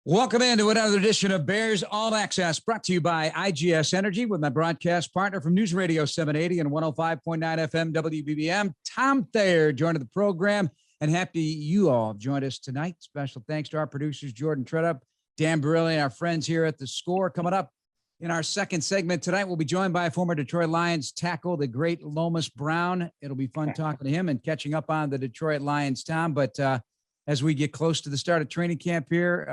Welcome into another edition of Bears All Access, brought to you by IGS Energy with my broadcast partner from News Radio 780 and 105.9 FM WBBM, Tom Thayer, joining the program. And happy you all have joined us tonight. Special thanks to our producers, Jordan Tredup, Dan Barilli, and our friends here at The Score. Coming up in our second segment tonight, we'll be joined by former Detroit Lions tackle, the great Lomas Brown. It'll be fun talking to him and catching up on the Detroit Lions, Tom. But as we get close to the start of training camp here,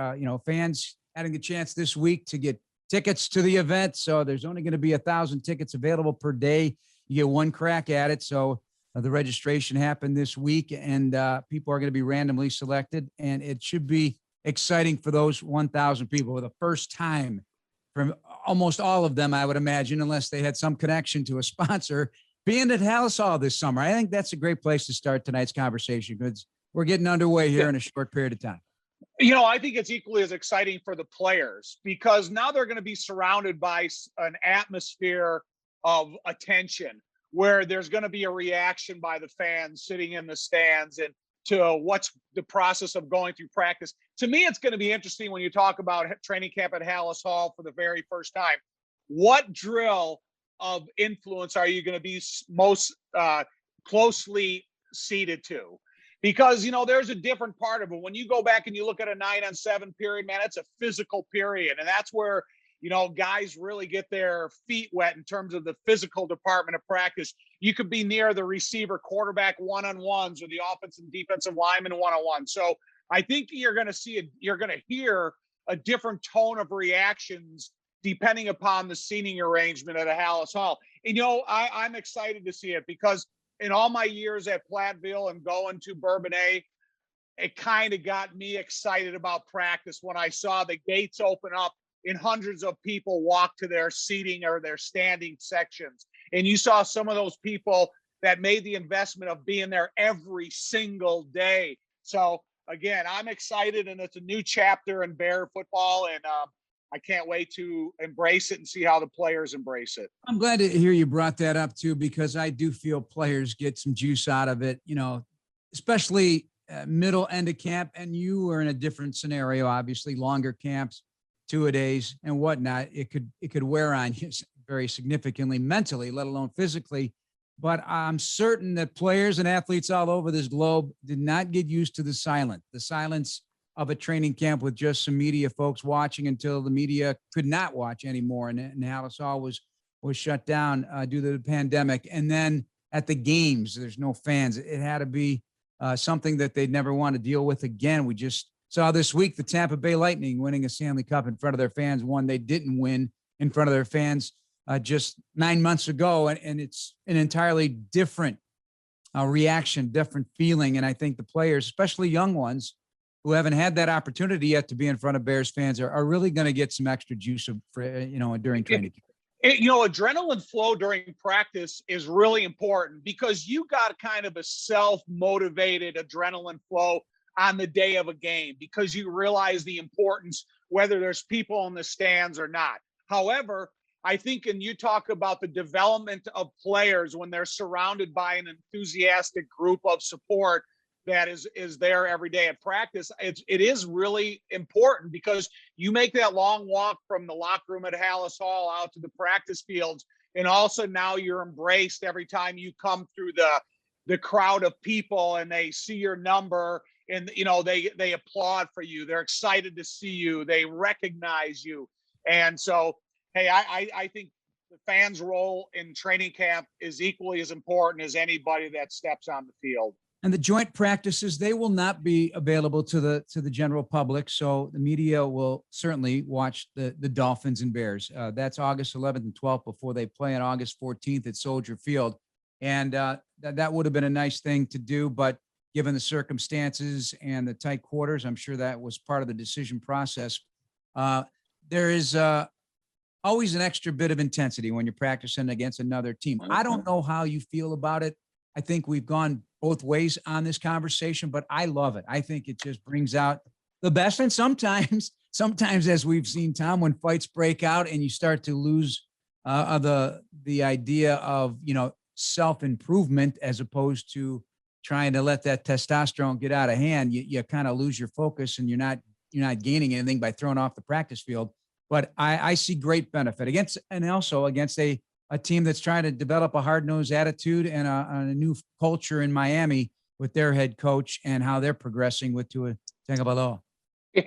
fans having the chance this week to get tickets to the event. So there's only going to be 1,000 tickets available per day. You get one crack at it. So the registration happened this week, and people are going to be randomly selected. And it should be exciting for those 1,000 people for the first time from almost all of them, I would imagine, unless they had some connection to a sponsor, being at Hallis Hall this summer. I think that's a great place to start tonight's conversation because we're getting underway here in a short period of time. I think it's equally as exciting for the players because now they're going to be surrounded by an atmosphere of attention where there's going to be a reaction by the fans sitting in the stands and to what's the process of going through practice. To me, it's going to be interesting when you talk about training camp at Hallis Hall for the very first time. What drill of influence are you going to be most closely seated to? Because, there's a different part of it. When you go back and you look at a 9-on-7 period, man, it's a physical period. And that's where, guys really get their feet wet in terms of the physical department of practice. You could be near the receiver quarterback one-on-ones or the offensive and defensive lineman one-on-one. So I think you're going to hear a different tone of reactions depending upon the seating arrangement at a Hallis Hall. And, I'm excited to see it because in all my years at Platteville and going to Bourbonnais, it kind of got me excited about practice when I saw the gates open up and hundreds of people walk to their seating or their standing sections. And you saw some of those people that made the investment of being there every single day. So again, I'm excited, and it's a new chapter in Bear football, and I can't wait to embrace it and see how the players embrace it. I'm glad to hear you brought that up too, because I do feel players get some juice out of it, especially middle end of camp. And you were in a different scenario, obviously longer camps, 2-a-days and whatnot. It could wear on you very significantly mentally, let alone physically. But I'm certain that players and athletes all over this globe did not get used to the silence of a training camp with just some media folks watching until the media could not watch anymore. And Hallis Hall was shut down due to the pandemic. And then at the games, there's no fans. It had to be something that they'd never want to deal with again. We just saw this week the Tampa Bay Lightning winning a Stanley Cup in front of their fans, one they didn't win in front of their fans just 9 months ago. And it's an entirely different reaction, different feeling. And I think the players, especially young ones, who haven't had that opportunity yet to be in front of Bears fans are really going to get some extra juice during training. Adrenaline flow during practice is really important because you got kind of a self-motivated adrenaline flow on the day of a game because you realize the importance, whether there's people in the stands or not. However, I think, and you talk about the development of players when they're surrounded by an enthusiastic group of support that is there every day at practice, it is really important because you make that long walk from the locker room at Hallis Hall out to the practice fields, and also now you're embraced every time you come through the crowd of people and they see your number and they applaud for you. They're excited to see you. They recognize you. And so, hey, I think the fans' role in training camp is equally as important as anybody that steps on the field. And the joint practices, they will not be available to the general public. So the media will certainly watch the Dolphins and Bears. That's August 11th and 12th before they play on August 14th at Soldier Field. And that would have been a nice thing to do. But given the circumstances and the tight quarters, I'm sure that was part of the decision process. There is always an extra bit of intensity when you're practicing against another team. I don't know how you feel about it. I think we've gone both ways on this conversation, but I love it. I think it just brings out the best. And sometimes as we've seen, Tom, when fights break out and you start to lose the idea of, self-improvement as opposed to trying to let that testosterone get out of hand, you kind of lose your focus and you're not not gaining anything by throwing off the practice field. But I see great benefit against a team that's trying to develop a hard-nosed attitude and a new culture in Miami with their head coach and how they're progressing with Tua Tagovailoa.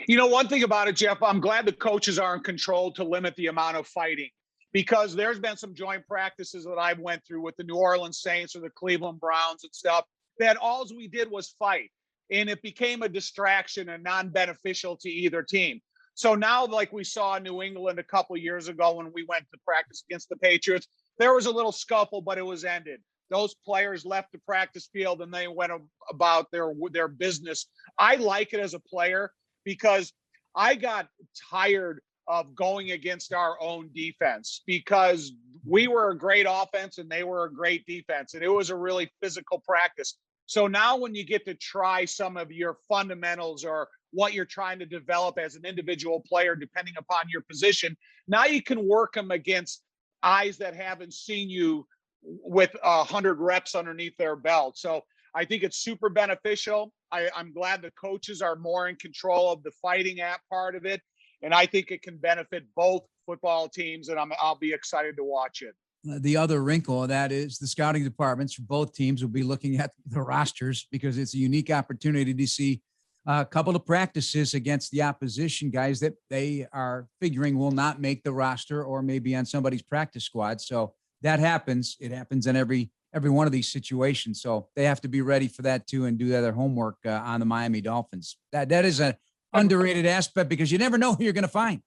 One thing about it, Jeff, I'm glad the coaches are in control to limit the amount of fighting, because there's been some joint practices that I went through with the New Orleans Saints or the Cleveland Browns and stuff that all we did was fight, and it became a distraction and non-beneficial to either team. So now, like we saw in New England a couple of years ago when we went to practice against the Patriots, there was a little scuffle, but it was ended. Those players left the practice field and they went about their business. I like it as a player because I got tired of going against our own defense, because we were a great offense and they were a great defense, and it was a really physical practice. So now when you get to try some of your fundamentals or what you're trying to develop as an individual player, depending upon your position, now you can work them against eyes that haven't seen you with 100 reps underneath their belt. So I think it's super beneficial. I'm glad the coaches are more in control of the fighting part of it. And I think it can benefit both football teams, and I'll be excited to watch it. The other wrinkle of that is the scouting departments for both teams will be looking at the rosters, because it's a unique opportunity to see a couple of practices against the opposition guys that they are figuring will not make the roster or maybe on somebody's practice squad. So that happens. It happens in every one of these situations. So they have to be ready for that too and do their homework on the Miami Dolphins. That is an underrated aspect, because you never know who you're going to find.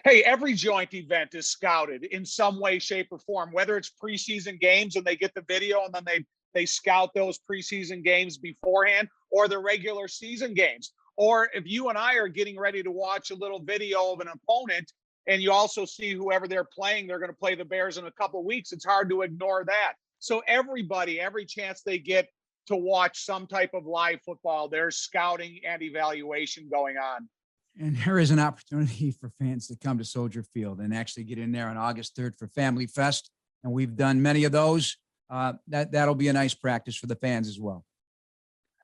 Hey, every joint event is scouted in some way, shape, or form, whether it's preseason games and they get the video and then they scout those preseason games beforehand, or the regular season games. Or if you and I are getting ready to watch a little video of an opponent and you also see whoever they're playing, they're going to play the Bears in a couple of weeks, it's hard to ignore that. So everybody, every chance they get to watch some type of live football, there's scouting and evaluation going on. And there is an opportunity for fans to come to Soldier Field and actually get in there on August 3rd for Family Fest. And we've done many of those. That'll be a nice practice for the fans as well.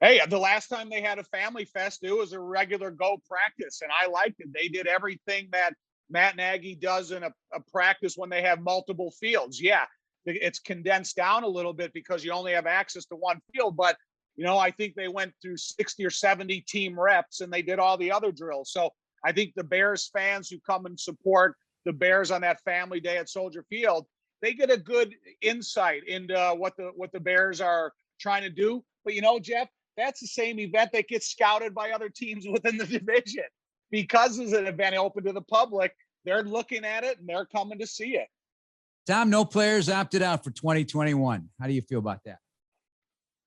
Hey, the last time they had a Family Fest, it was a regular go practice, and I liked it. They did everything that Matt Nagy does in a practice when they have multiple fields. Yeah, it's condensed down a little bit because you only have access to one field, but I think they went through 60 or 70 team reps and they did all the other drills. So I think the Bears fans who come and support the Bears on that family day at Soldier Field, they get a good insight into what the Bears are trying to do. But Jeff, that's the same event that gets scouted by other teams within the division, because it's an event open to the public. They're looking at it and they're coming to see it. Tom, no players opted out for 2021. How do you feel about that?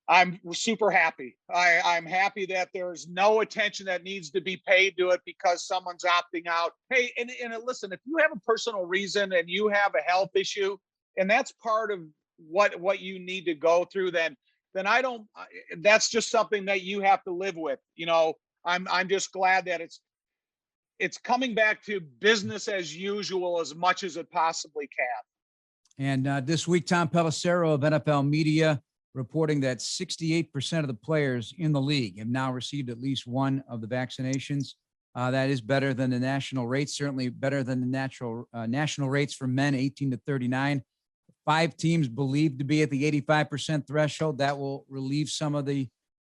I'm super happy. I'm happy that there's no attention that needs to be paid to it because someone's opting out. Hey, and listen, if you have a personal reason and you have a health issue, and that's part of what you need to go through, then that's just something that you have to live with. I'm just glad that it's coming back to business as usual as much as it possibly can. And this week, Tom Pelissero of NFL Media reporting that 68% of the players in the league have now received at least one of the vaccinations. That is better than the national rates, certainly better than the national rates for men 18 to 39. 5 teams believed to be at the 85% threshold. That will relieve some of the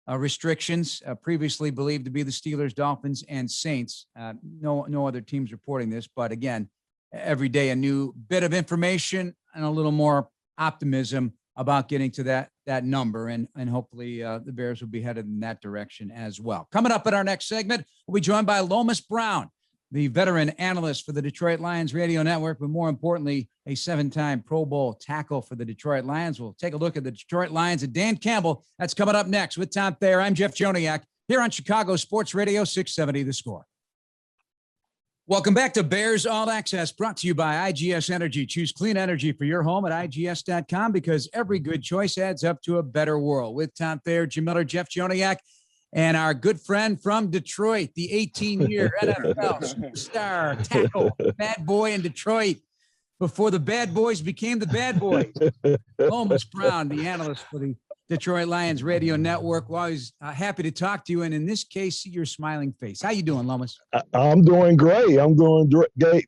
restrictions. Previously believed to be the Steelers, Dolphins, and Saints. No other teams reporting this, but again, every day a new bit of information and a little more optimism about getting to that number, and hopefully the Bears will be headed in that direction as well. Coming up in our next segment, we'll be joined by Lomas Brown, the veteran analyst for the Detroit Lions radio network, but more importantly, a 7-time Pro Bowl tackle for the Detroit Lions. We'll take a look at the Detroit Lions and Dan Campbell. That's coming up next with Tom Thayer. I'm Jeff Joniak here on Chicago Sports Radio 670 The Score. Welcome back to Bears All Access, brought to you by IGS Energy. Choose clean energy for your home at IGS.com, because every good choice adds up to a better world. With Tom Thayer, Jim Miller, Jeff Joniak, and our good friend from Detroit, the 18-year NFL superstar tackle, bad boy in Detroit, before the bad boys became the bad boys. Lomas Brown, the analyst for the Detroit Lions Radio Network. Well, I was happy to talk to you, and in this case, see your smiling face. How you doing, Lomas? I'm doing great. I'm doing great.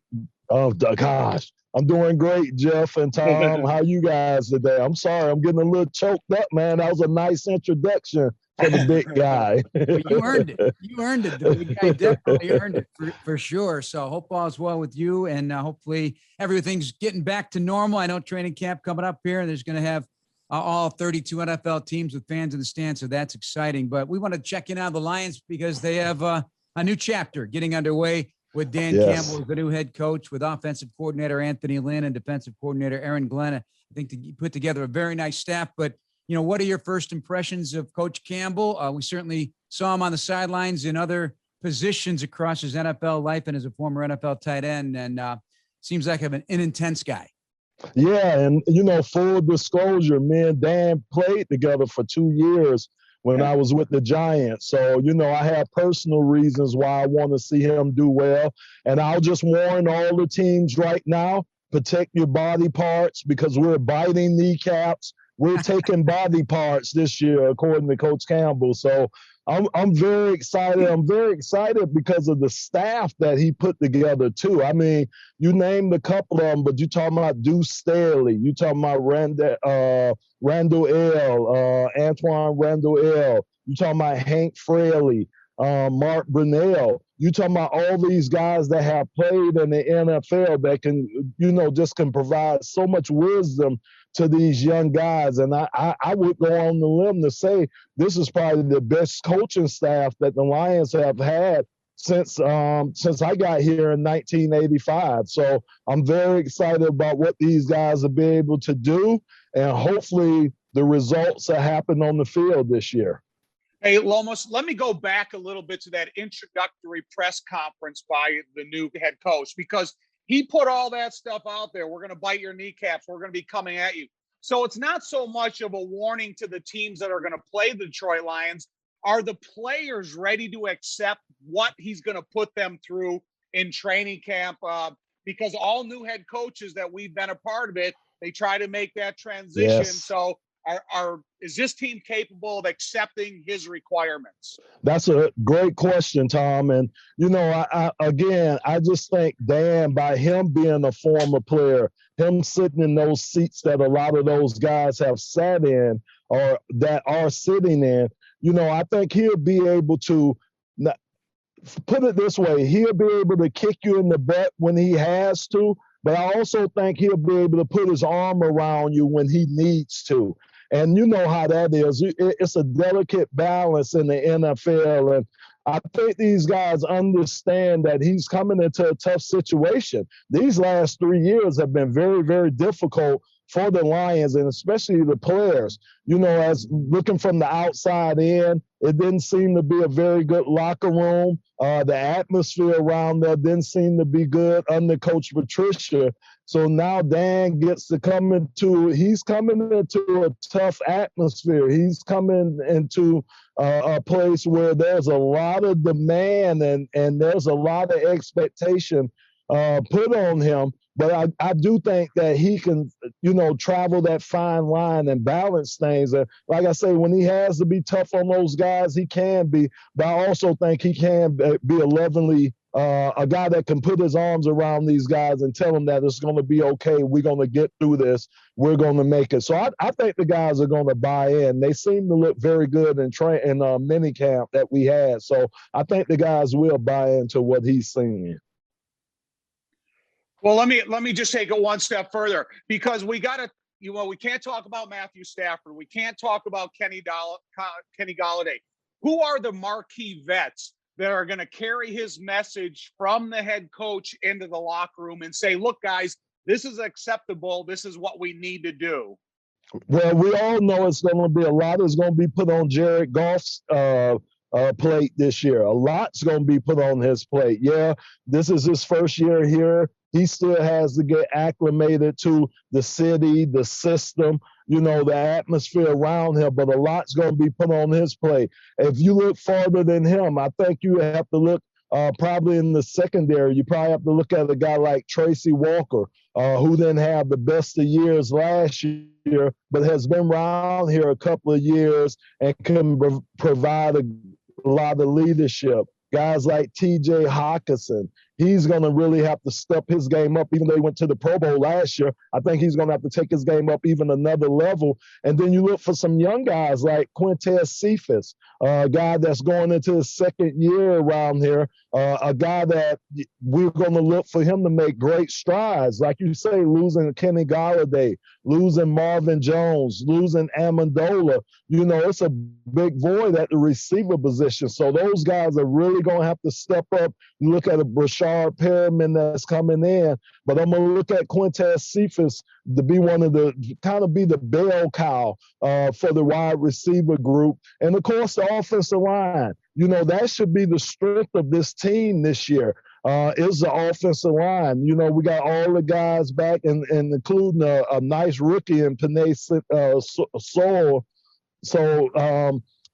Oh, gosh. I'm doing great, Jeff and Tom. How you guys today? I'm sorry. I'm getting a little choked up, man. That was a nice introduction for the big guy. Well, you earned it. You earned it. The big guy definitely earned it for sure. So hope all is well with you, and hopefully everything's getting back to normal. I know training camp coming up here, and there's going to have all 32 NFL teams with fans in the stands, so that's exciting. But we want to check in on the Lions because they have a new chapter getting underway with Dan Campbell as the new head coach, with offensive coordinator Anthony Lynn and defensive coordinator Aaron Glenn. I think to put together a very nice staff. But, you know, what are your first impressions of Coach Campbell? We certainly saw him on the sidelines in other positions across his NFL life and as a former NFL tight end, and seems like an intense guy. Yeah, and, you know, full disclosure, me and Dan played together for 2 years when I was with the Giants. So, you know, I have personal reasons why I want to see him do well. And I'll just warn all the teams right now, protect your body parts because we're biting kneecaps. We're taking body parts this year, according to Coach Campbell. So I'm very excited. I'm very excited because of the staff that he put together, too. I mean, you named a couple of them, but you're talking about Deuce Staley. You're talking about Randall L., Antoine Randall L. You're talking about Hank Fraley, Mark Brunell. You're talking about all these guys that have played in the NFL that can, you know, just can provide so much wisdom to these young guys. And I would go on the limb to say this is probably the best coaching staff that the Lions have had since I got here in 1985. So I'm very excited about what these guys will be able to do, and hopefully the results that happen on the field this year. Hey, Lomas, let me go back a little bit to that introductory press conference by the new head coach, because he put all that stuff out there. We're going to bite your kneecaps. We're going to be coming at you. So it's not so much of a warning to the teams that are going to play the Detroit Lions. Are the players ready to accept what he's going to put them through in training camp? Because all new head coaches that we've been a part of it, they try to make that transition. Yes. So is this team capable of accepting his requirements? That's a great question, Tom. And, you know, I just think Dan, by him being a former player, him sitting in those seats that a lot of those guys have sat in or that are sitting in, you know, I think he'll be able to, put it this way, he'll be able to kick you in the butt when he has to, but I also think he'll be able to put his arm around you when he needs to. And you know how that is. It's a delicate balance in the NFL. And I think these guys understand that he's coming into a tough situation. These last 3 years have been very, very difficult for the Lions, and especially the players. You know, as looking from the outside in, it didn't seem to be a very good locker room. The atmosphere around there didn't seem to be good under Coach Patricia. So now Dan gets to he's coming into a tough atmosphere. He's coming into a place where there's a lot of demand and there's a lot of expectation put on him. But I do think that he can, you know, travel that fine line and balance things. And like I say, when he has to be tough on those guys, he can be. But I also think he can be a guy that can put his arms around these guys and tell them that it's going to be okay. We're going to get through this. We're going to make it. So I think the guys are going to buy in. They seem to look very good in mini camp that we had. So I think the guys will buy into what he's seeing. Well, let me just take it one step further, because we got to, you know, we can't talk about Matthew Stafford. We can't talk about Kenny Golladay. Who are the marquee vets that are going to carry his message from the head coach into the locker room and say, look, guys, this is acceptable. This is what we need to do? Well, we all know it's going to be a lot is going to be put on Jared Goff's plate this year. A lot's going to be put on his plate. Yeah, this is his first year here. He still has to get acclimated to the city, the system, you know, the atmosphere around him, but a lot's going to be put on his plate. If you look farther than him, I think you have to look probably in the secondary, you probably have to look at a guy like Tracy Walker, who didn't have the best of years last year, but has been around here a couple of years and can provide a lot of leadership. Guys like TJ Hawkinson, he's going to really have to step his game up, even though he went to the Pro Bowl last year. I think he's going to have to take his game up even another level. And then you look for some young guys like Quintez Cephas, a guy that's going into his second year around here, a guy that we're going to look for him to make great strides. Like you say, losing Kenny Golladay, losing Marvin Jones, losing Amendola. You know, it's a big void at the receiver position. So those guys are really going to have to step up. You look at a Brashard Perriman that's coming in, but I'm going to look at Quintez Cephas to be one of the, kind of be the bell cow for the wide receiver group. And of course, the offensive line. You know, that should be the strength of this team this year, is the offensive line. You know, we got all the guys back and including a nice rookie in Panay Sewell. So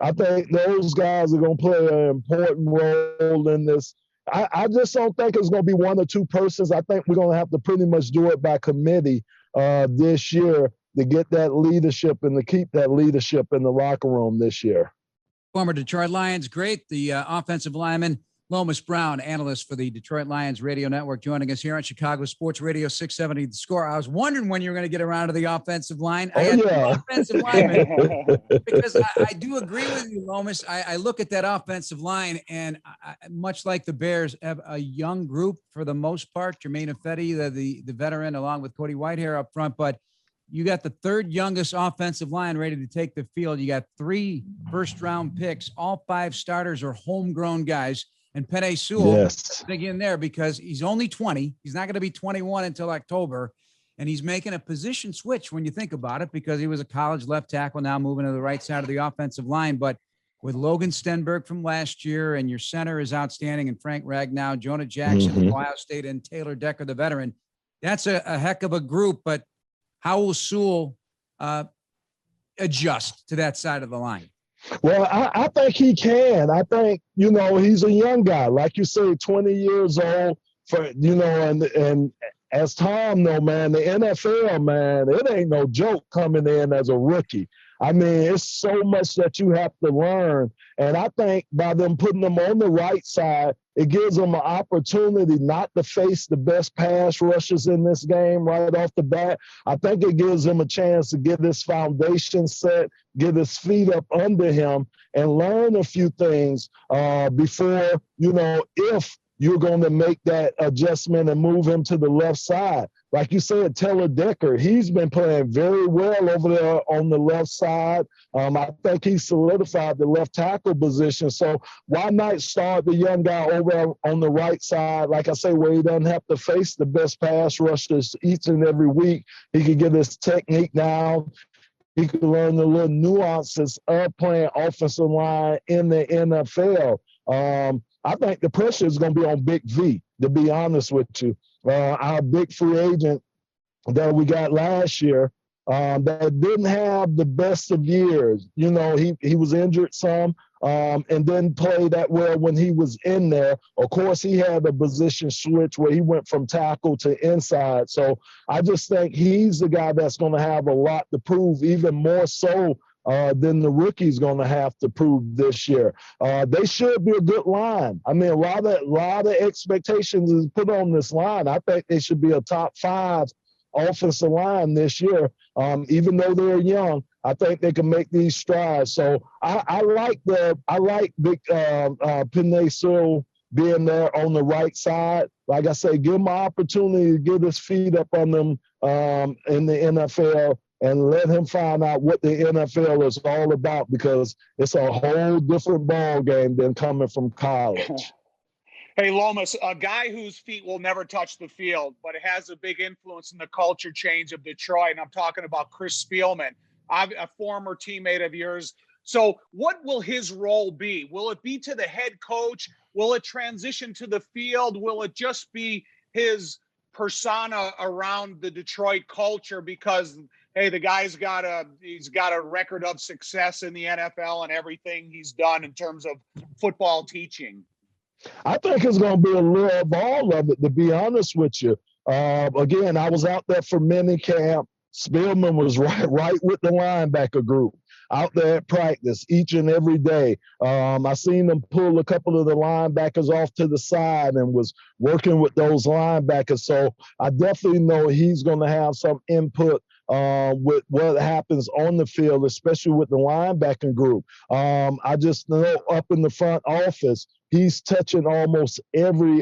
I think those guys are going to play an important role in this. I just don't think it's going to be one or two persons. I think we're going to have to pretty much do it by committee this year to get that leadership and to keep that leadership in the locker room this year. Former Detroit Lions great, the offensive lineman, Lomas Brown, analyst for the Detroit Lions radio network, joining us here on Chicago Sports Radio 670 The Score. I was wondering when you were going to get around to the offensive line. I got two offensive linemen because I do agree with you, Lomas. I look at that offensive line, and much like the Bears, have a young group for the most part. Jermaine Ifedi, the veteran, along with Cody Whitehair up front, but you got the third youngest offensive line ready to take the field. You got 3 first-round picks. All 5 starters are homegrown guys. And Penei Sewell, dig in there because he's only 20. He's not going to be 21 until October. And he's making a position switch when you think about it, because he was a college left tackle, now moving to the right side of the offensive line. But with Logan Stenberg from last year, and your center is outstanding, and Frank Ragnow, Jonah Jackson from Ohio State, and Taylor Decker, the veteran, that's a heck of a group. But how will Sewell adjust to that side of the line? Well, I think he can. I think, you know, he's a young guy, like you say, 20 years old. For you know, and as Tom know, man, the NFL, man, it ain't no joke coming in as a rookie. I mean, it's so much that you have to learn. And I think by them putting them on the right side, it gives them an opportunity not to face the best pass rushers in this game right off the bat. I think it gives him a chance to get his foundation set, get his feet up under him, and learn a few things before, you know, if you're going to make that adjustment and move him to the left side. Like you said, Taylor Decker, he's been playing very well over there on the left side. I think he solidified the left tackle position. So why not start the young guy over on the right side, like I say, where he doesn't have to face the best pass rushers each and every week. He can get his technique down. He could learn the little nuances of playing offensive line in the NFL. I think the pressure is going to be on Big V, to be honest with you. Our big free agent that we got last year that didn't have the best of years. You know, he was injured some and didn't play that well when he was in there. Of course, he had a position switch where he went from tackle to inside. So I just think he's the guy that's going to have a lot to prove, even more so than the rookie's going to have to prove this year. They should be a good line. I mean, a lot of expectations is put on this line. I think they should be a top 5 offensive line this year. Even though they're young, I think they can make these strides. So I like Big Penei Sewell being there on the right side. Like I say, give him an opportunity to get his feet up on them in the NFL, and let him find out what the NFL is all about, because it's a whole different ball game than coming from college. Hey, Lomas, a guy whose feet will never touch the field, but it has a big influence in the culture change of Detroit, and I'm talking about Chris Spielman, a former teammate of yours. So what will his role be? Will it be to the head coach? Will it transition to the field? Will it just be his persona around the Detroit culture? Because hey, the guy's got a record of success in the NFL and everything he's done in terms of football teaching. I think it's going to be a little of all of it, to be honest with you. Again, I was out there for mini camp. Spielman was right with the linebacker group out there at practice each and every day. I seen them pull a couple of the linebackers off to the side and was working with those linebackers. So I definitely know he's going to have some input with what happens on the field, especially with the linebacking group. I just know up in the front office, he's touching almost every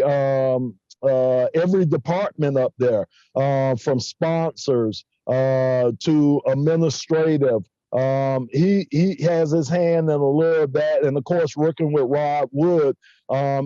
department up there, from sponsors to administrative. He has his hand in a little of that, and of course working with Rod Wood.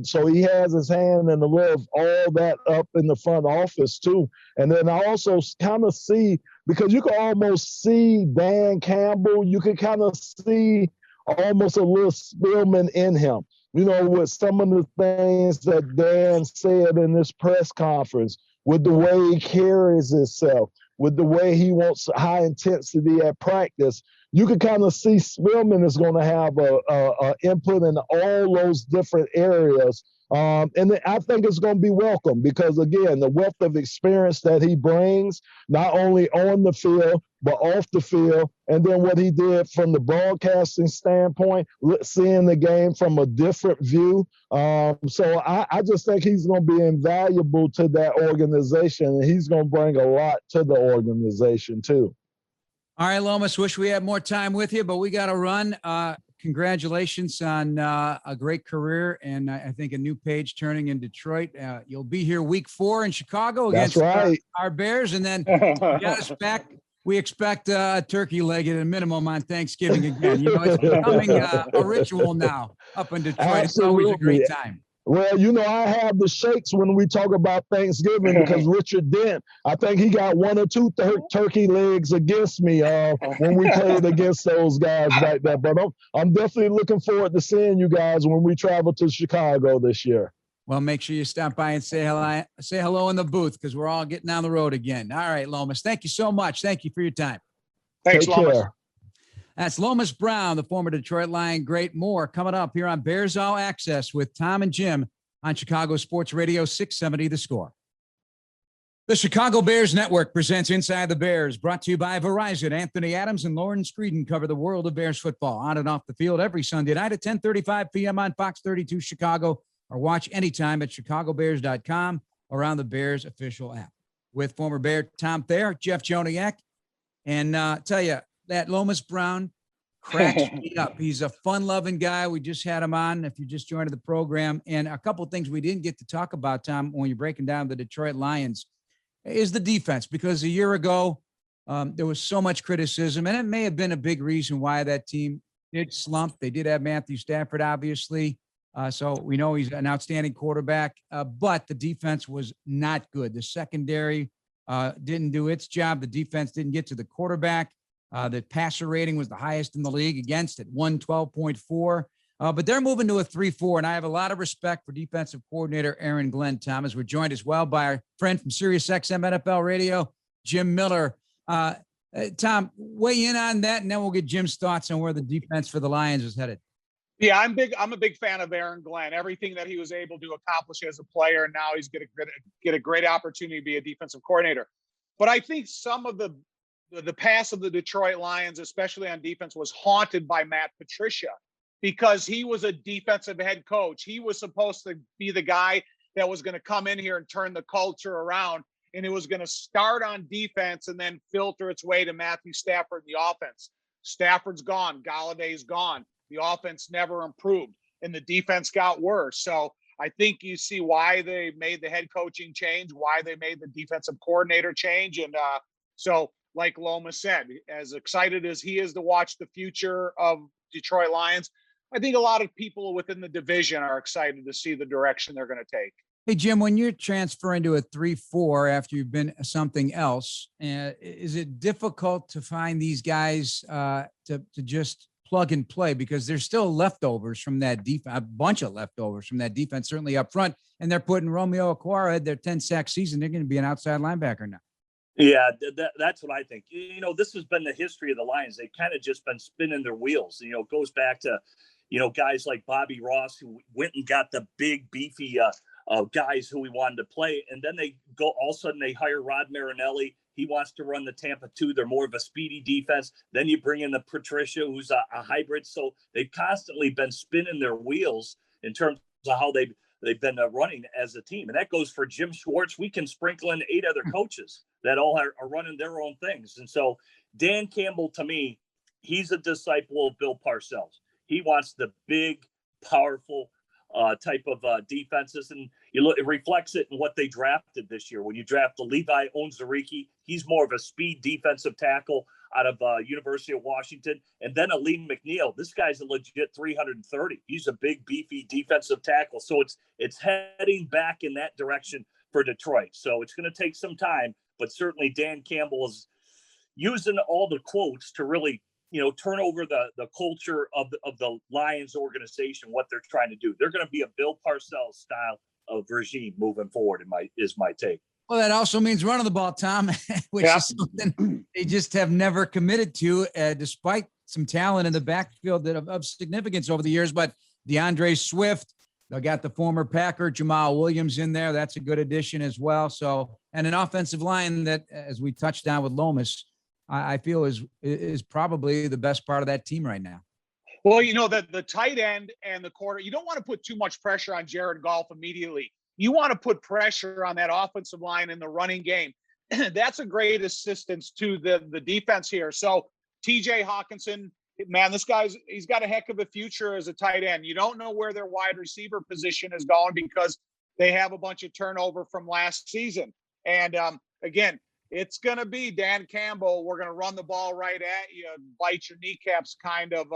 So he has his hand in a little of all that up in the front office too. And then I also kind of see, because you can almost see Dan Campbell, you can kind of see almost a little Spielman in him. You know, with some of the things that Dan said in this press conference, with the way he carries himself, with the way he wants high intensity at practice, you can kind of see Spielman is going to have a input in all those different areas. And I think it's going to be welcome because, again, the wealth of experience that he brings, not only on the field, but off the field, and then what he did from the broadcasting standpoint, seeing the game from a different view. So I just think he's going to be invaluable to that organization, and he's going to bring a lot to the organization too. All right, Lomas, wish we had more time with you, but we got to run. Congratulations on a great career and I think a new page turning in Detroit. You'll be here week 4 in Chicago against our Bears, and then got us back. We expect a turkey leg at a minimum on Thanksgiving again. You know, it's becoming a ritual now up in Detroit. Absolutely. It's always a great time. Well, you know, I have the shakes when we talk about Thanksgiving because Richard Dent, I think he got 1 or 2 turkey legs against me when we played against those guys back there. But I'm definitely looking forward to seeing you guys when we travel to Chicago this year. Well, make sure you stop by and say hello in the booth because we're all getting on the road again. All right, Lomas, thank you so much. Thank you for your time. Thanks, Lomas. Care. That's Lomas Brown, the former Detroit Lion great. More coming up here on Bears All Access with Tom and Jim on Chicago Sports Radio 670 The Score. The Chicago Bears Network presents Inside the Bears, brought to you by Verizon. Anthony Adams and Lauren Screeden cover the world of Bears football on and off the field every Sunday night at 10:35 p.m. on Fox 32 Chicago, or watch anytime at chicagobears.com or on the Bears official app. With former Bear Tom Thayer, Jeff Joniak, and tell you, that Lomas Brown cracks me up. He's a fun-loving guy. We just had him on, if you just joined the program. And a couple of things we didn't get to talk about, Tom, when you're breaking down the Detroit Lions, is the defense. Because a year ago, there was so much criticism, and it may have been a big reason why that team did slump. They did have Matthew Stafford, obviously. So we know he's an outstanding quarterback, but the defense was not good. The secondary didn't do its job. The defense didn't get to the quarterback. The passer rating was the highest in the league against at 112.4. But they're moving to a 3-4, and I have a lot of respect for defensive coordinator Aaron Glenn Thomas. We're joined as well by our friend from SiriusXM NFL Radio, Jim Miller. Tom, weigh in on that, and then we'll get Jim's thoughts on where the defense for the Lions is headed. Yeah, I'm a big fan of Aaron Glenn. Everything that he was able to accomplish as a player, and now he's going to get a great opportunity to be a defensive coordinator. But I think some of the past of the Detroit Lions, especially on defense, was haunted by Matt Patricia because he was a defensive head coach. He was supposed to be the guy that was going to come in here and turn the culture around, and it was going to start on defense and then filter its way to Matthew Stafford and the offense. Stafford's gone. Galladay's gone. The offense never improved, and the defense got worse. So I think you see why they made the head coaching change, why they made the defensive coordinator change. And so, like Lomas said, as excited as he is to watch the future of Detroit Lions, I think a lot of people within the division are excited to see the direction they're going to take. Hey, Jim, when you're transferring to a 3-4 after you've been something else, is it difficult to find these guys to just plug and play, because there's still leftovers from that defense, a bunch of leftovers from that defense, certainly up front, and they're putting Romeo Okwara, their 10-sack season, they're going to be an outside linebacker now. Yeah, that's what I think. You know, this has been the history of the Lions. They've kind of just been spinning their wheels. You know, it goes back to, guys like Bobby Ross, who went and got the big, beefy guys who we wanted to play. And then they go, all of a sudden they hire Rod Marinelli. He wants to run the Tampa 2. They're more of a speedy defense. Then you bring in the Patricia, who's a hybrid. So they've constantly been spinning their wheels in terms of how they've been running as a team. And that goes for Jim Schwartz. We can sprinkle in 8 other coaches that all are running their own things. And so Dan Campbell, to me, he's a disciple of Bill Parcells. He wants the big, powerful type of defenses. And it reflects it in what they drafted this year. When you draft the Levi Onwuzurike, he's more of a speed defensive tackle out of University of Washington. And then Aleem McNeil. This guy's a legit 330. He's a big, beefy defensive tackle. So it's heading back in that direction for Detroit. So it's going to take some time, but certainly Dan Campbell is using all the quotes to really, turn over the culture of the Lions organization, what they're trying to do. They're going to be a Bill Parcells style of regime moving forward, is my take. Well, that also means running the ball, Tom, which is something they just have never committed to, despite some talent in the backfield of significance over the years. But DeAndre Swift, they got the former Packer Jamal Williams in there. That's a good addition as well. So, and an offensive line that, as we touched on with Lomas, I feel is probably the best part of that team right now. Well, the tight end and the quarter, you don't want to put too much pressure on Jared Goff immediately. You want to put pressure on that offensive line in the running game. That's a great assistance to the defense here. So TJ Hawkinson, man, he's got a heck of a future as a tight end. You don't know where their wide receiver position is going because they have a bunch of turnover from last season. And again, it's going to be Dan Campbell. We're going to run the ball right at you, bite your kneecaps kind of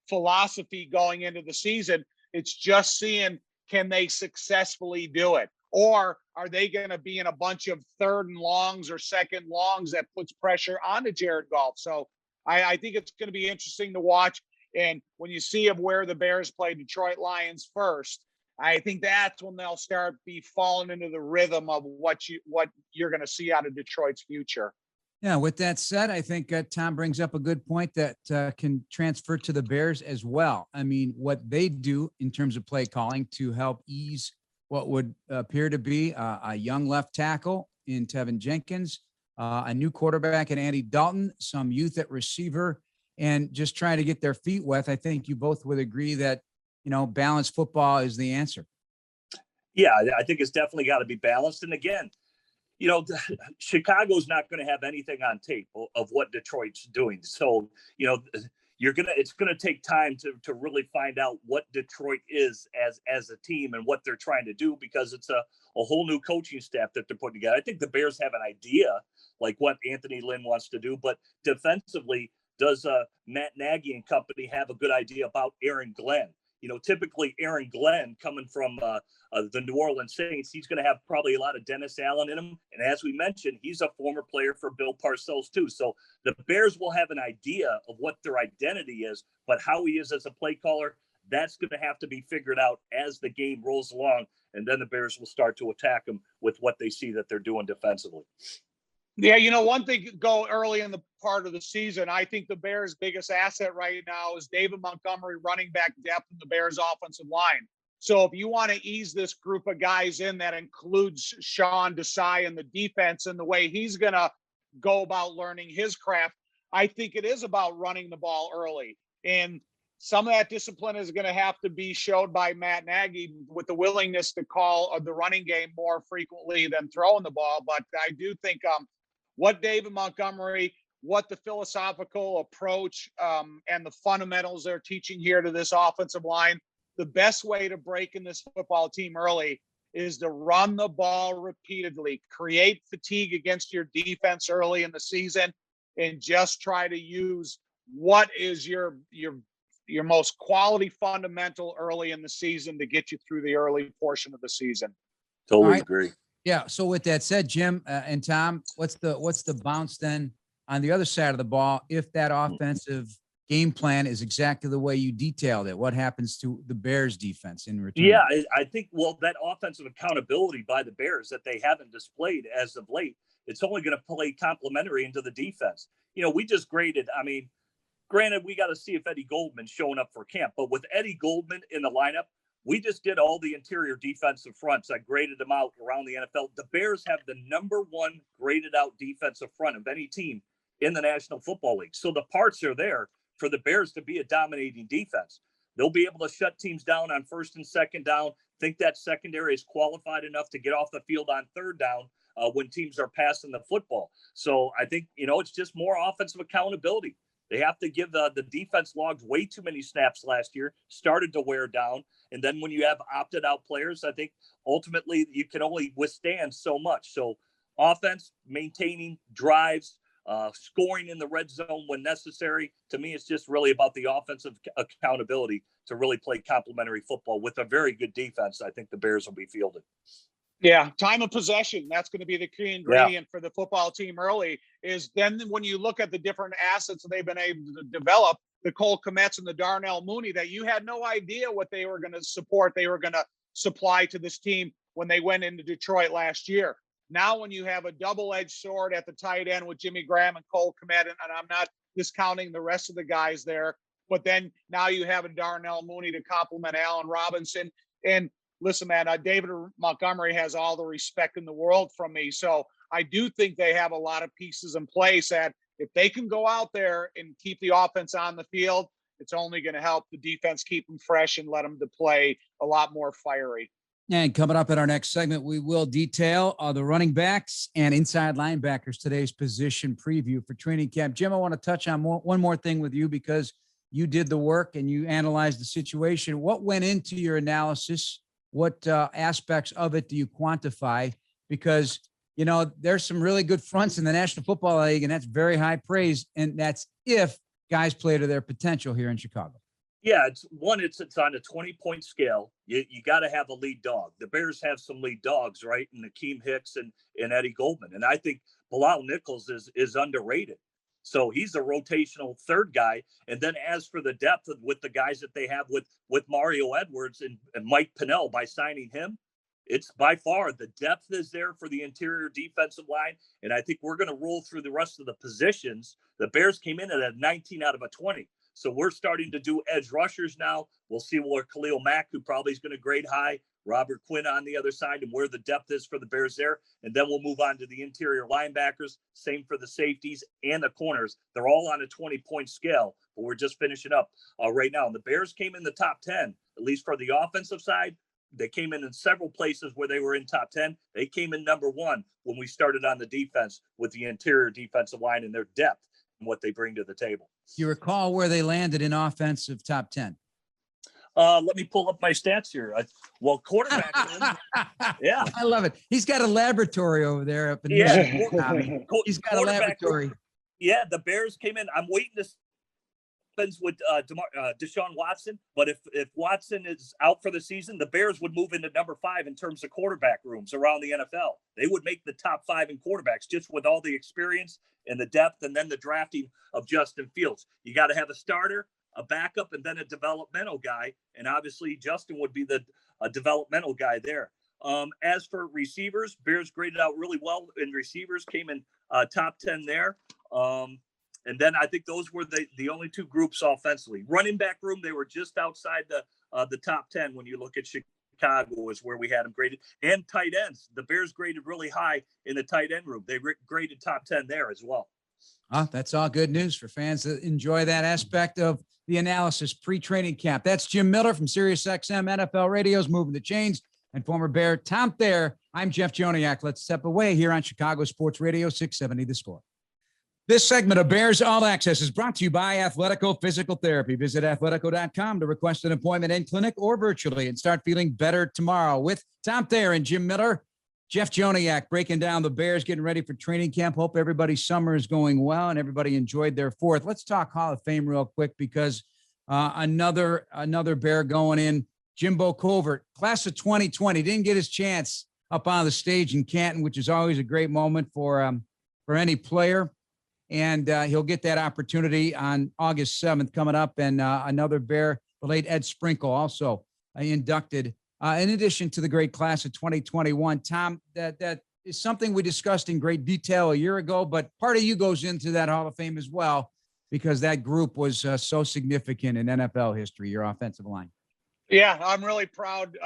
philosophy going into the season. It's just seeing, can they successfully do it? Or are they going to be in a bunch of 3rd and longs or 2nd longs that puts pressure onto Jared Goff? So I think it's going to be interesting to watch. And when you see of where the Bears play Detroit Lions first, I think that's when they'll start falling into the rhythm of what you're going to see out of Detroit's future. Yeah. With that said, I think Tom brings up a good point that can transfer to the Bears as well. I mean, what they do in terms of play calling to help ease what would appear to be a young left tackle in Tevin Jenkins, a new quarterback in Andy Dalton, some youth at receiver, and just trying to get their feet wet. I think you both would agree that, balanced football is the answer. Yeah, I think it's definitely got to be balanced. And again, Chicago's not going to have anything on tape of what Detroit's doing. So, it's going to take time to really find out what Detroit is as a team and what they're trying to do, because it's a whole new coaching staff that they're putting together. I think the Bears have an idea like what Anthony Lynn wants to do, but defensively, does Matt Nagy and company have a good idea about Aaron Glenn? Typically Aaron Glenn coming from the New Orleans Saints, he's going to have probably a lot of Dennis Allen in him. And as we mentioned, he's a former player for Bill Parcells too. So the Bears will have an idea of what their identity is, but how he is as a play caller, that's going to have to be figured out as the game rolls along. And then the Bears will start to attack them with what they see that they're doing defensively. Yeah, one thing go early in the part of the season, I think the Bears' biggest asset right now is David Montgomery running back depth in the Bears' offensive line. So if you want to ease this group of guys in, that includes Sean Desai and the defense and the way he's going to go about learning his craft, I think it is about running the ball early. And some of that discipline is going to have to be showed by Matt Nagy with the willingness to call the running game more frequently than throwing the ball. But I do think what David Montgomery, what the philosophical approach and the fundamentals they're teaching here to this offensive line, the best way to break in this football team early is to run the ball repeatedly, create fatigue against your defense early in the season, and just try to use what is your most quality fundamental early in the season to get you through the early portion of the season. Totally agree. Yeah. So with that said, Jim and Tom, what's the bounce then on the other side of the ball if that offensive game plan is exactly the way you detailed it? What happens to the Bears defense in return? Yeah, I think, that offensive accountability by the Bears that they haven't displayed as of late, it's only going to play complementary into the defense. We just graded, Granted, we got to see if Eddie Goldman's showing up for camp, but with Eddie Goldman in the lineup, we just did all the interior defensive fronts. I graded them out around the NFL. The Bears have the #1 graded out defensive front of any team in the National Football League. So the parts are there for the Bears to be a dominating defense. They'll be able to shut teams down on first and second down. Think that secondary is qualified enough to get off the field on third down when teams are passing the football. So I think, it's just more offensive accountability. They have to give the defense logged way too many snaps last year, started to wear down. And then when you have opted out players, I think ultimately you can only withstand so much. So offense, maintaining drives, scoring in the red zone when necessary. To me, it's just really about the offensive accountability to really play complementary football with a very good defense. I think the Bears will be fielded. Yeah, time of possession. That's going to be the key ingredient for the football team early. Is then when you look at the different assets that they've been able to develop, the Cole Kmets and the Darnell Mooney, that you had no idea what they were going to support, they were going to supply to this team when they went into Detroit last year. Now, when you have a double-edged sword at the tight end with Jimmy Graham and Cole Kmet, and I'm not discounting the rest of the guys there, but then now you have a Darnell Mooney to complement Allen Robinson. And listen, man, David Montgomery has all the respect in the world from me. So I do think they have a lot of pieces in place that if they can go out there and keep the offense on the field, it's only going to help the defense keep them fresh and let them to play a lot more fiery. And coming up in our next segment, we will detail the running backs and inside linebackers, today's position preview for training camp. Jim, I want to touch on one more thing with you because you did the work and you analyzed the situation. What went into your analysis? What aspects of it do you quantify? Because, there's some really good fronts in the National Football League, and that's very high praise. And that's if guys play to their potential here in Chicago. Yeah, it's on a 20-point scale. You got to have a lead dog. The Bears have some lead dogs, right? And Akeem Hicks and Eddie Goldman. And I think Bilal Nichols is underrated. So he's a rotational third guy. And then as for the depth with the guys that they have with Mario Edwards and Mike Pennell by signing him, it's by far the depth is there for the interior defensive line. And I think we're going to roll through the rest of the positions. The Bears came in at a 19 out of a 20. So we're starting to do edge rushers now. We'll see where Khalil Mack, who probably is going to grade high, Robert Quinn on the other side, and where the depth is for the Bears there. And then we'll move on to the interior linebackers. Same for the safeties and the corners. They're all on a 20-point scale, but we're just finishing up right now. And the Bears came in the top 10, at least for the offensive side. They came in several places where they were in top 10. They came in #1 when we started on the defense with the interior defensive line and their depth and what they bring to the table. Do you recall where they landed in offensive top 10? Let me pull up my stats here. Quarterback. Yeah. I love it. He's got a laboratory over there up in Michigan. He's got a laboratory. Yeah, the Bears came in. I'm waiting to happens with Deshaun Watson, but if Watson is out for the season, the Bears would move into #5 in terms of quarterback rooms around the NFL. They would make the top 5 in quarterbacks just with all the experience and the depth, and then the drafting of Justin Fields. You got to have a starter, a backup, and then a developmental guy, and obviously Justin would be the developmental guy there. As for receivers, Bears graded out really well in receivers, came in top 10 there. And then I think those were the only 2 groups offensively. Running back room, they were just outside the top 10 when you look at Chicago is where we had them graded. And tight ends. The Bears graded really high in the tight end room. They graded top 10 there as well. That's all good news for fans that enjoy that aspect of the analysis pre-training camp. That's Jim Miller from SiriusXM NFL Radio's Moving the Chains and former Bear Tom Thayer. I'm Jeff Joniak. Let's step away here on Chicago Sports Radio 670 The Score. This segment of Bears All Access is brought to you by Athletico Physical Therapy. Visit athletico.com to request an appointment in clinic or virtually and start feeling better tomorrow with Tom Thayer and Jim Miller. Jeff Joniak breaking down the Bears, getting ready for training camp. Hope everybody's summer is going well and everybody enjoyed their 4th. Let's talk Hall of Fame real quick because another Bear going in, Jimbo Covert, class of 2020, didn't get his chance up on the stage in Canton, which is always a great moment for any player. And he'll get that opportunity on August 7th coming up. And another Bear, the late Ed Sprinkle, also inducted in addition to the great class of 2021. Tom, that is something we discussed in great detail a year ago, but part of you goes into that Hall of Fame as well, because that group was so significant in NFL history, your offensive line. Yeah, I'm really proud.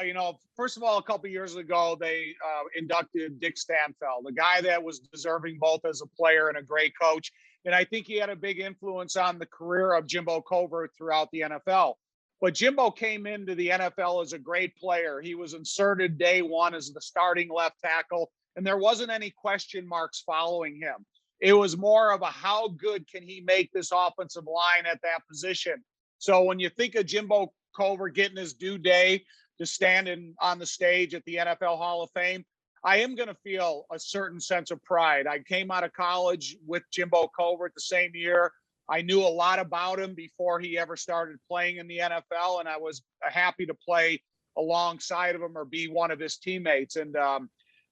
First of all, a couple of years ago, they inducted Dick Stanfeld, a guy that was deserving both as a player and a great coach. And I think he had a big influence on the career of Jimbo Covert throughout the NFL. But Jimbo came into the NFL as a great player. He was inserted day one as the starting left tackle, and there wasn't any question marks following him. It was more of a how good can he make this offensive line at that position. So when you think of Jimbo Covert getting his due day to stand on the stage at the NFL Hall of Fame, I am going to feel a certain sense of pride. I came out of college with Jimbo Covert the same year. I knew a lot about him before he ever started playing in the NFL, and I was happy to play alongside of him or be one of his teammates. And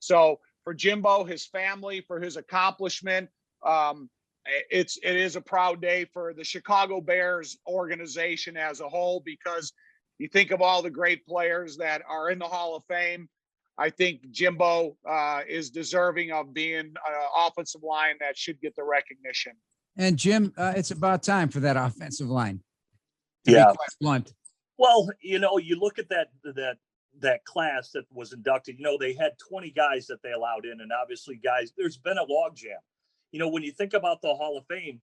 so for Jimbo, his family, for his accomplishment, it is a proud day for the Chicago Bears organization as a whole, because you think of all the great players that are in the Hall of Fame. I think Jimbo is deserving of being an offensive line that should get the recognition. And Jim, it's about time for that offensive line. Yeah. Be quite blunt. Well, you look at that class that was inducted, they had 20 guys that they allowed in, and obviously guys, there's been a logjam. When you think about the Hall of Fame,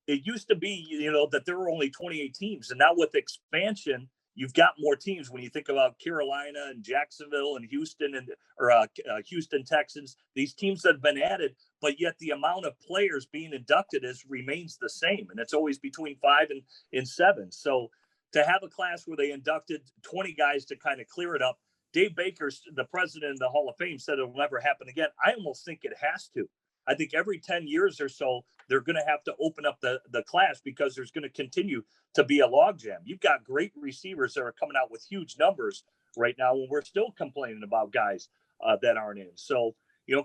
it used to be, that there were only 28 teams. And now with expansion, you've got more teams. When you think about Carolina and Jacksonville and Houston or Houston Texans, these teams that have been added, but yet the amount of players being inducted remains the same. And it's always between 5 and 7. So to have a class where they inducted 20 guys to kind of clear it up, Dave Baker, the president of the Hall of Fame, said it'll never happen again. I almost think it has to. I think every 10 years or so, they're going to have to open up the class, because there's going to continue to be a logjam. You've got great receivers that are coming out with huge numbers right now, and we're still complaining about guys that aren't in. So,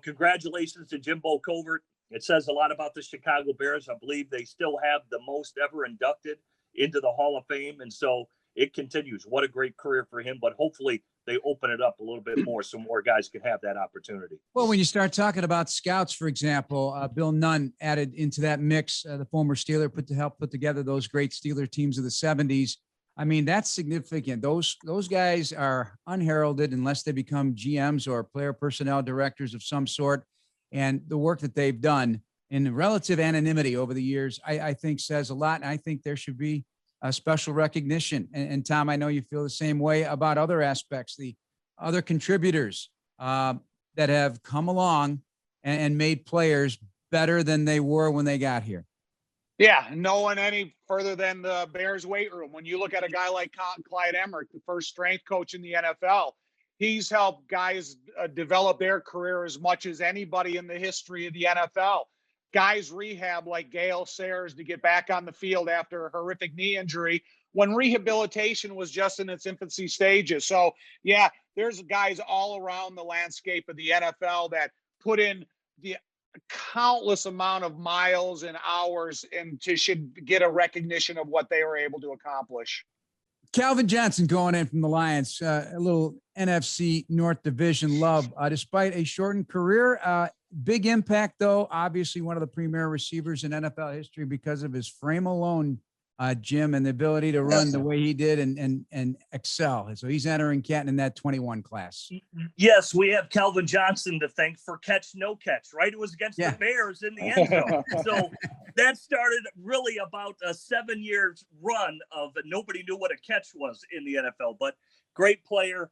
congratulations to Jimbo Covert. It says a lot about the Chicago Bears. I believe they still have the most ever inducted into the Hall of Fame. And so it continues. What a great career for him, but hopefully they open it up a little bit more so more guys can have that opportunity. Well, when you start talking about scouts, for example, Bill Nunn added into that mix, the former Steeler, helped put together those great Steeler teams of the 70s. I mean, that's significant. Those guys are unheralded unless they become GMs or player personnel directors of some sort. And the work that they've done in relative anonymity over the years, I think says a lot. And I think there should be a special recognition. And Tom, I know you feel the same way about other aspects, the other contributors that have come along and made players better than they were when they got here. Yeah, no one any further than the Bears weight room. When you look at a guy like Clyde Emmerich, the first strength coach in the NFL, he's helped guys develop their career as much as anybody in the history of the NFL. Guys rehab like Gale Sayers to get back on the field after a horrific knee injury when rehabilitation was just in its infancy stages. So, yeah, there's guys all around the landscape of the NFL that put in the countless amount of miles and hours and should get a recognition of what they were able to accomplish. Calvin Johnson going in from the Lions, a little NFC North Division love, despite a shortened career. Big impact, though. Obviously, one of the premier receivers in NFL history because of his frame alone, Jim, and the ability to run the way he did and excel. So he's entering Canton in that 21 class. Yes, we have Calvin Johnson to thank for catch, no catch, right? It was against the Bears in the end zone. So that started really about a 7-year run of nobody knew what a catch was in the NFL, but great player.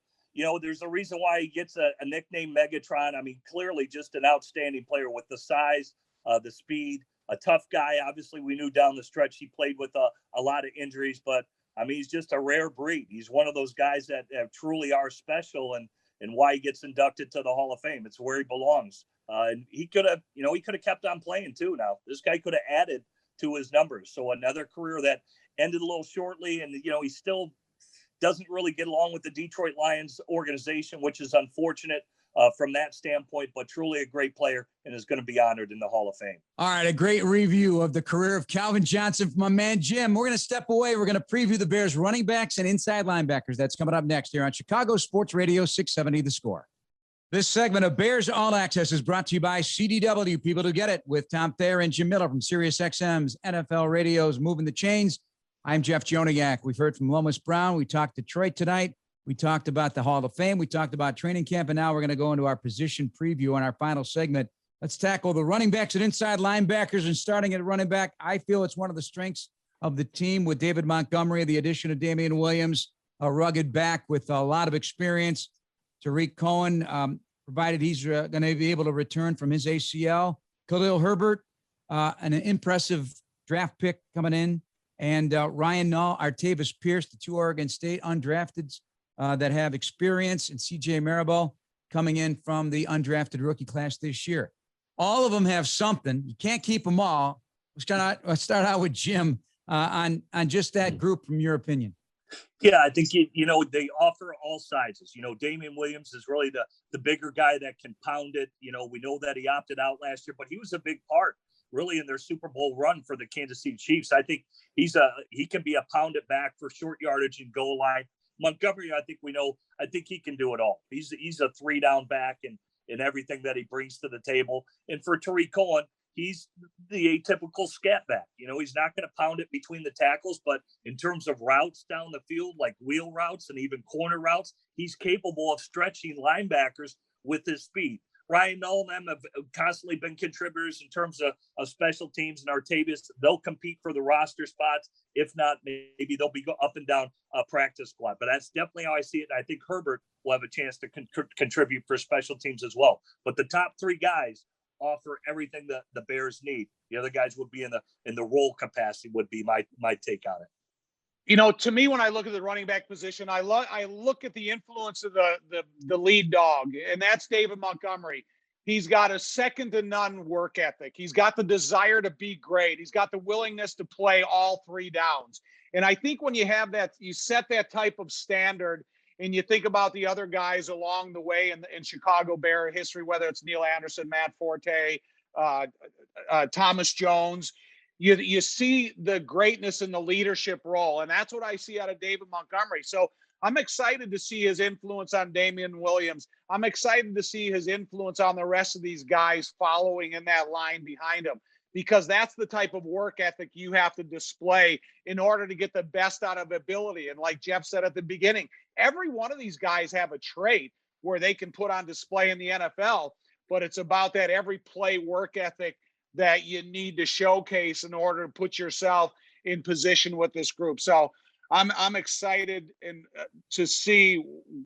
There's a reason why he gets a nickname Megatron. I mean, clearly just an outstanding player with the size, the speed, a tough guy. Obviously, we knew down the stretch he played with a lot of injuries, but I mean, he's just a rare breed. He's one of those guys that truly are special, and why he gets inducted to the Hall of Fame. It's where he belongs. And he could have, kept on playing too. Now, this guy could have added to his numbers. So another career that ended a little shortly, and he still doesn't really get along with the Detroit Lions organization, which is unfortunate from that standpoint, but truly a great player and is going to be honored in the Hall of Fame. All right, a great review of the career of Calvin Johnson from my man Jim. We're going to step away. We're going to preview the Bears running backs and inside linebackers. That's coming up next here on Chicago Sports Radio 670 The Score. This segment of Bears All Access is brought to you by CDW, People to Get It, with Tom Thayer and Jim Miller from SiriusXM's NFL Radio's Moving the Chains. I'm Jeff Joniak. We've heard from Lomas Brown. We talked Detroit tonight. We talked about the Hall of Fame. We talked about training camp, and now we're going to go into our position preview on our final segment. Let's tackle the running backs and inside linebackers. And starting at running back, I feel it's one of the strengths of the team with David Montgomery, the addition of Damien Williams, a rugged back with a lot of experience. Tariq Cohen, provided he's going to be able to return from his ACL. Khalil Herbert, an impressive draft pick coming in. And Ryan Nall, Artavis Pierce, the two Oregon State undrafteds that have experience, and CJ Marable coming in from the undrafted rookie class this year. All of them have something. You can't keep them all. Let's start out with Jim on just that group from your opinion. Yeah, I think, they offer all sizes. Damien Williams is really the bigger guy that can pound it. We know that he opted out last year, but he was a big part really in their Super Bowl run for the Kansas City Chiefs. I think he can be a pound it back for short yardage and goal line. Montgomery, I think he can do it all. He's a 3-down back in everything that he brings to the table. And for Tariq Cohen, he's the atypical scat back. He's not going to pound it between the tackles, but in terms of routes down the field, like wheel routes and even corner routes, he's capable of stretching linebackers with his speed. Ryan Nall and them have constantly been contributors in terms of special teams, and Artavis, they'll compete for the roster spots. If not, maybe they'll be up and down a practice squad. But that's definitely how I see it. And I think Herbert will have a chance to contribute for special teams as well. But the top three guys offer everything that the Bears need. The other guys would be in the role capacity would be my take on it. To me, when I look at the running back position, I look at the influence of the lead dog, and that's David Montgomery. He's got a second to none work ethic. He's got the desire to be great. He's got the willingness to play all 3 downs. And I think when you have that, you set that type of standard, and you think about the other guys along the way in Chicago Bear history, whether it's Neil Anderson, Matt Forte, Thomas Jones, you see the greatness in the leadership role. And that's what I see out of David Montgomery. So I'm excited to see his influence on Damien Williams. I'm excited to see his influence on the rest of these guys following in that line behind him, because that's the type of work ethic you have to display in order to get the best out of ability. And like Jeff said at the beginning, every one of these guys have a trait where they can put on display in the NFL, but it's about that every play work ethic that you need to showcase in order to put yourself in position with this group. So I'm excited to see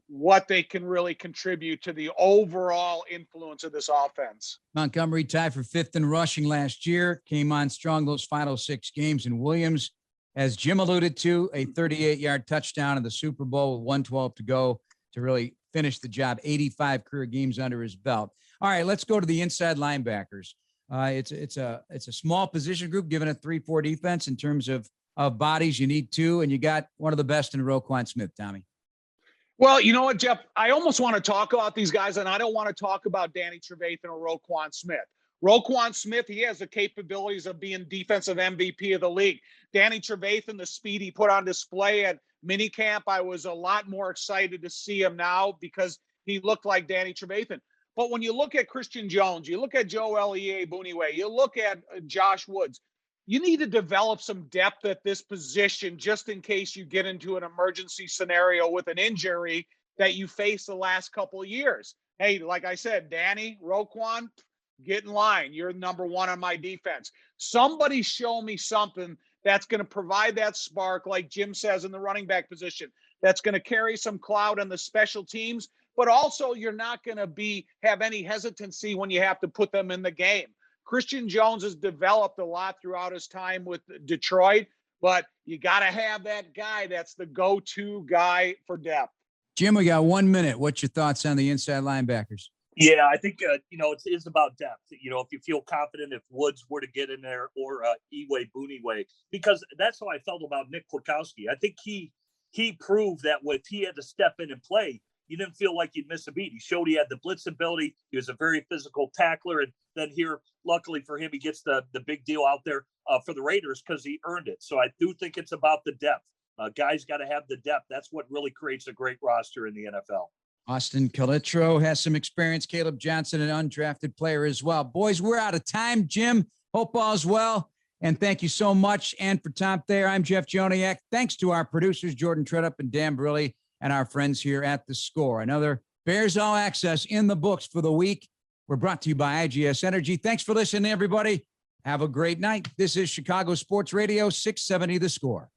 what they can really contribute to the overall influence of this offense. Montgomery tied for 5th in rushing last year, came on strong those final 6 games. And Williams, as Jim alluded to, a 38-yard touchdown in the Super Bowl with 1:12 to go to really finish the job, 85 career games under his belt. All right, let's go to the inside linebackers. It's a small position group, given a 3-4 defense in terms of bodies. You need 2, and you got one of the best in Roquan Smith, Tommy. Well, you know what, Jeff? I almost want to talk about these guys, and I don't want to talk about Danny Trevathan or Roquan Smith. Roquan Smith, he has the capabilities of being defensive MVP of the league. Danny Trevathan, the speed he put on display at minicamp, I was a lot more excited to see him now because he looked like Danny Trevathan. But when you look at Christian Jones, you look at Joel Iyiegbuniwe, you look at Josh Woods, you need to develop some depth at this position just in case you get into an emergency scenario with an injury that you faced the last couple of years. Hey, like I said, Danny, Roquan, get in line. You're number 1 on my defense. Somebody show me something that's going to provide that spark, like Jim says, in the running back position, that's going to carry some cloud on the special teams, but also you're not going to have any hesitancy when you have to put them in the game. Christian Jones has developed a lot throughout his time with Detroit, but you got to have that guy that's the go-to guy for depth. Jim, we got 1 minute. What's your thoughts on the inside linebackers? Yeah, I think, it is about depth. If you feel confident if Woods were to get in there or Iyiegbuniwe, because that's how I felt about Nick Kwiatkowski. I think he proved that if he had to step in and play, you didn't feel like you'd miss a beat. He showed he had the blitz ability. He was a very physical tackler. And then here, luckily for him, he gets the big deal out there for the Raiders because he earned it. So I do think it's about the depth. Guys got to have the depth. That's what really creates a great roster in the NFL. Austin Calitro has some experience. Caleb Johnson, an undrafted player as well. Boys, we're out of time. Jim, hope all's well. And thank you so much. And for Tom Thayer, I'm Jeff Joniak. Thanks to our producers, Jordan Tredup and Dan Brilli, and our friends here at The Score. Another Bears All Access in the books for the week. We're brought to you by IGS Energy. Thanks for listening, everybody. Have a great night. This is Chicago Sports Radio 670 The Score.